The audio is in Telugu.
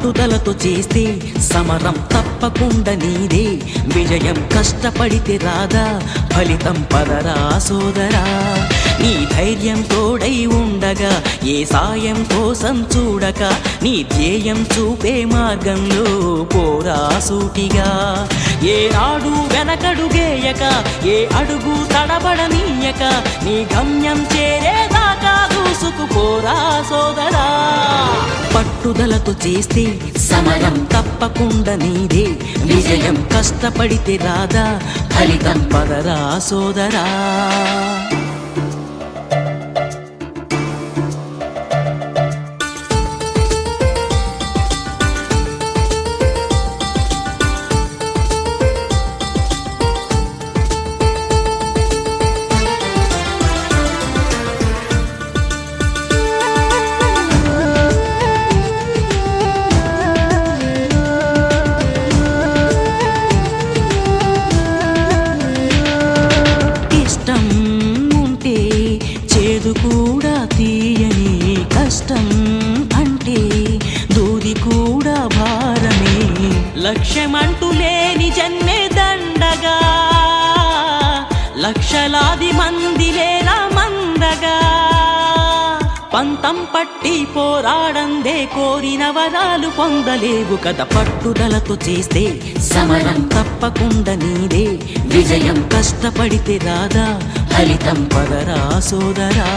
పట్టుదలతో చేస్తే సమరం తప్పకుండా నీదే, విజయం కష్టపడితే రాదా ఫలితం పదరా సోదరా. నీ ధైర్యం తోడై ఉండగా ఏ సాయం కోసం చూడక, నీ ధ్యేయం చూపే మార్గంలో పోరా సూటిగా. ఏ నాడు వెనకడుగేయక ఏ అడుగు తడబడనీయక, నీ గమ్యం చేరేదాకా దూసుకుపోరా సోదరా. పట్టుదలతో చేస్తే సమరం తప్పకుండా నీదే, విజయం కష్టపడితే రాదా ఫలితం పదరా సోదరా. కూడా తీయని కష్టం అంటే దూది కూడా భారమే, లక్ష్యమంటూ లేని జన్మే దండగా, లక్షలాది మంది లేలా మందగా. పంతం పట్టి పోరాడందే కోరిన వరాలు పొందలేవు కదా. పట్టుదలతో చేస్తే సమరం తప్పకుండా నీదే, విజయం కష్టపడితే రాదా ఫలితం పదరా సోదరా.